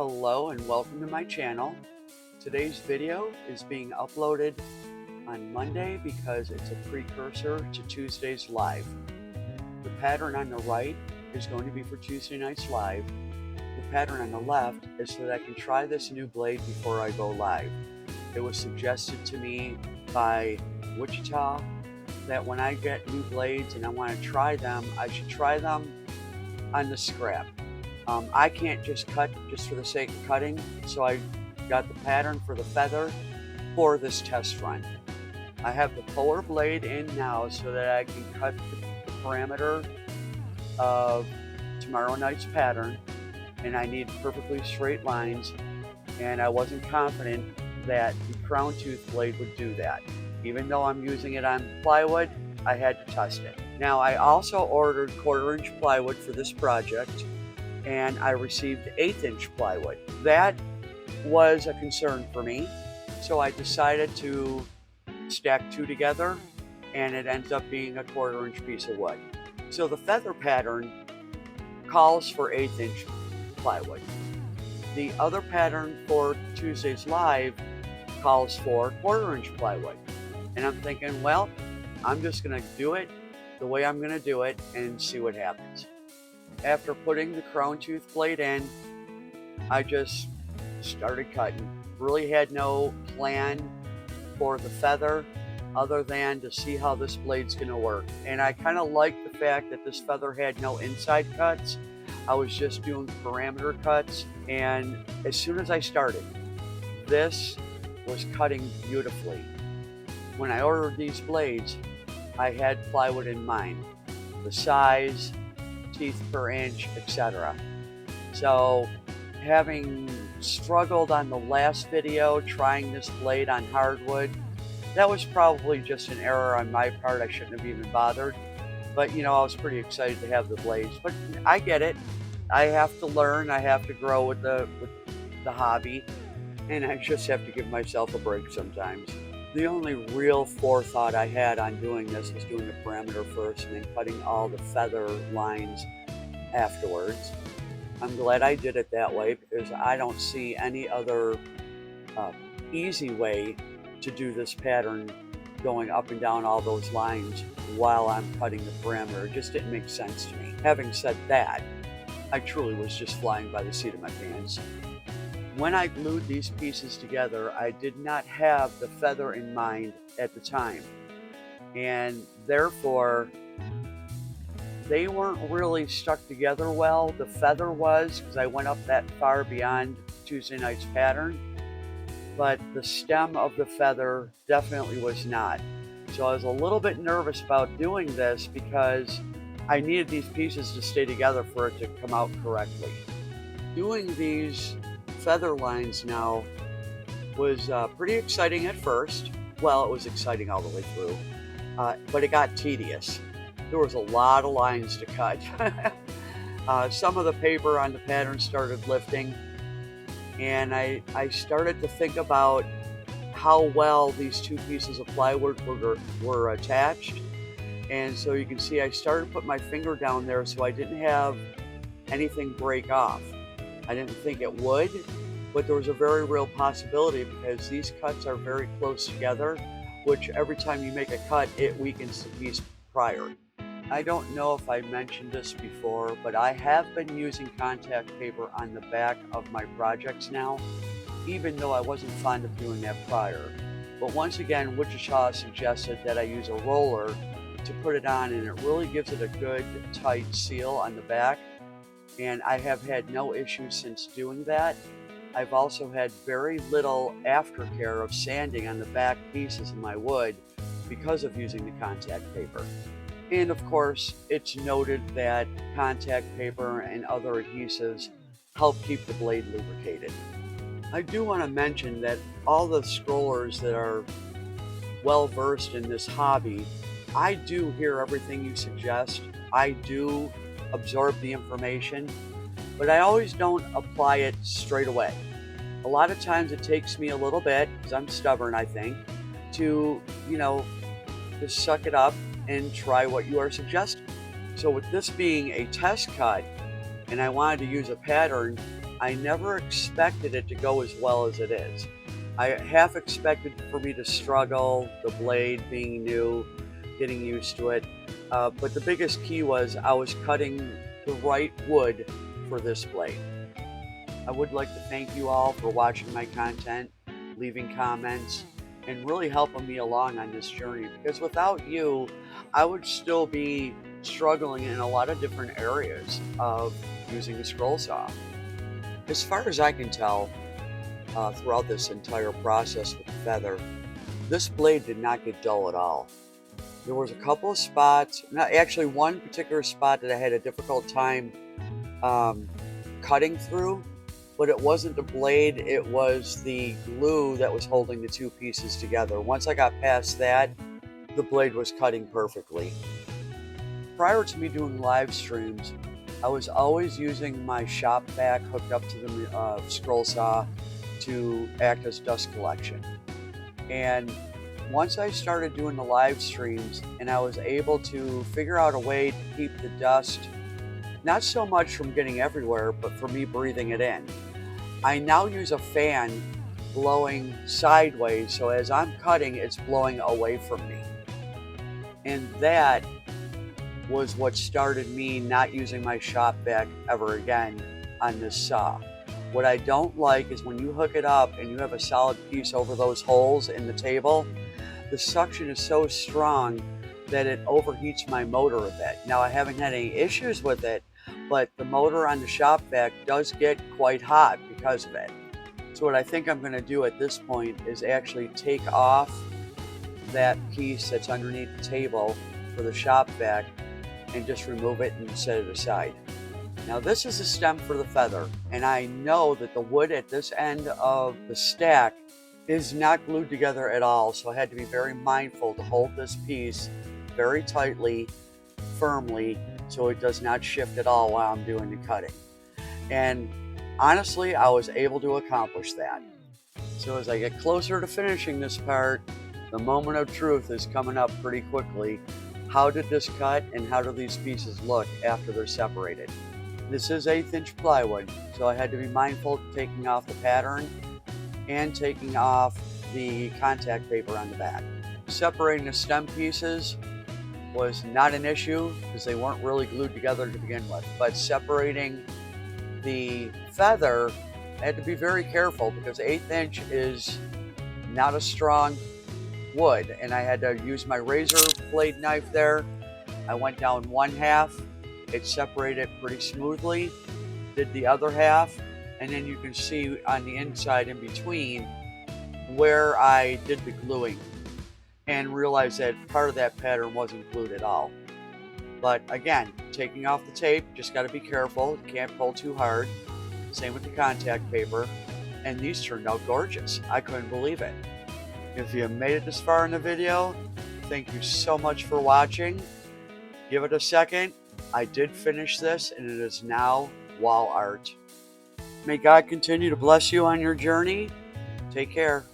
Hello and welcome to my channel. Today's video is being uploaded on Monday because it's a precursor to Tuesday's live. The pattern on the right is going to be for Tuesday night's live. The pattern on the left is so that I can try this new blade before I go live. It was suggested to me by Wichita that when I get new blades and I want to try them, I should try them on the scrap. I can't just cut just for the sake of cutting, so I got the pattern for the feather for this test run. I have the puller blade in now so that I can cut the parameter of tomorrow night's pattern, and I need perfectly straight lines, and I wasn't confident that the crown tooth blade would do that. Even though I'm using it on plywood, I had to test it. Now I also ordered 1/4 inch plywood for this project, and I received 1/8 inch plywood. That was a concern for me, so I decided to stack two together, and it ends up being a 1/4 inch piece of wood. So the feather pattern calls for 1/8 inch plywood. The other pattern for Tuesday's live calls for 1/4 inch plywood. And I'm thinking, well, I'm just gonna do it the way I'm gonna do it and see what happens. After putting the crown tooth blade in, I just started cutting. Really had no plan for the feather other than to see how this blade's gonna work. And I kind of liked the fact that this feather had no inside cuts. I was just doing parameter cuts, and as soon as I started, this was cutting beautifully. When I ordered these blades, I had plywood in mind, the size, teeth per inch, etc. So having struggled on the last video trying this blade on hardwood, that was probably just an error on my part. I shouldn't have even bothered, but you know, I was pretty excited to have the blades. But I get it, I have to learn, I have to grow with the hobby, and I just have to give myself a break sometimes. The only real forethought I had on doing this was doing the parameter first and then cutting all the feather lines afterwards. I'm glad I did it that way because I don't see any other easy way to do this pattern, going up and down all those lines while I'm cutting the parameter. It just didn't make sense to me. Having said that, I truly was just flying by the seat of my pants. When I glued these pieces together, I did not have the feather in mind at the time, and therefore they weren't really stuck together well. The feather was, because I went up that far beyond Tuesday night's pattern, but the stem of the feather definitely was not. So I was a little bit nervous about doing this because I needed these pieces to stay together for it to come out correctly. Doing these feather lines now was pretty exciting at first. Well, it was exciting all the way through, but it got tedious. There was a lot of lines to cut. Some of the paper on the pattern started lifting, and I started to think about how well these two pieces of plywood were attached. And so you can see I started to put my finger down there so I didn't have anything break off. I didn't think it would, but there was a very real possibility because these cuts are very close together, which every time you make a cut, it weakens the piece prior. I don't know if I mentioned this before, but I have been using contact paper on the back of my projects now, even though I wasn't fond of doing that prior. But once again, Wichita suggested that I use a roller to put it on, and it really gives it a good tight seal on the back. And I have had no issues since doing that. I've also had very little aftercare of sanding on the back pieces of my wood because of using the contact paper. And of course, it's noted that contact paper and other adhesives help keep the blade lubricated. I do want to mention that all the scrollers that are well versed in this hobby, I do hear everything you suggest. I do absorb the information, but I always don't apply it straight away. A lot of times it takes me a little bit, because I'm stubborn, I think, to, just suck it up and try what you are suggesting. So with this being a test cut, and I wanted to use a pattern I never expected it to go as well as it is. I half expected for me to struggle, the blade being new, getting used to it. But the biggest key was I was cutting the right wood for this blade. I would like to thank you all for watching my content, leaving comments, and really helping me along on this journey, because without you, I would still be struggling in a lot of different areas of using a scroll saw. As far as I can tell, throughout this entire process with the feather, this blade did not get dull at all. There was a couple of spots, not actually one particular spot that I had a difficult time cutting through, but it wasn't the blade, it was the glue that was holding the two pieces together. Once I got past that, the blade was cutting perfectly. Prior to me doing live streams, I was always using my shop vac hooked up to the scroll saw to act as dust collection. And once I started doing the live streams and I was able to figure out a way to keep the dust, not so much from getting everywhere, but for me breathing it in, I now use a fan blowing sideways, so as I'm cutting, it's blowing away from me. And that was what started me not using my shop vac ever again on this saw. What I don't like is when you hook it up and you have a solid piece over those holes in the table, the suction is so strong that it overheats my motor a bit. Now, I haven't had any issues with it, but the motor on the shop vac does get quite hot because of it. So what I think I'm going to do at this point is actually take off that piece that's underneath the table for the shop vac and just remove it and set it aside. Now, this is a stem for the feather, and I know that the wood at this end of the stack is not glued together at all, so I had to be very mindful to hold this piece very tightly, firmly, so it does not shift at all while I'm doing the cutting. And honestly, I was able to accomplish that. So as I get closer to finishing this part, the moment of truth is coming up pretty quickly. How did this cut and how do these pieces look after they're separated? This is 1/8 inch plywood, so I had to be mindful of taking off the pattern and taking off the contact paper on the back. Separating the stem pieces was not an issue because they weren't really glued together to begin with, but separating the feather, I had to be very careful because 1/8 inch is not a strong wood, and I had to use my razor blade knife there. I went down 1/2, it separated pretty smoothly, did the other half, and then you can see on the inside in between where I did the gluing and realized that part of that pattern wasn't glued at all. But again, taking off the tape, just got to be careful, you can't pull too hard. Same with the contact paper, and these turned out gorgeous. I couldn't believe it. If you made it this far in the video, thank you so much for watching. Give it a second. I did finish this, and it is now wall art. May God continue to bless you on your journey. Take care.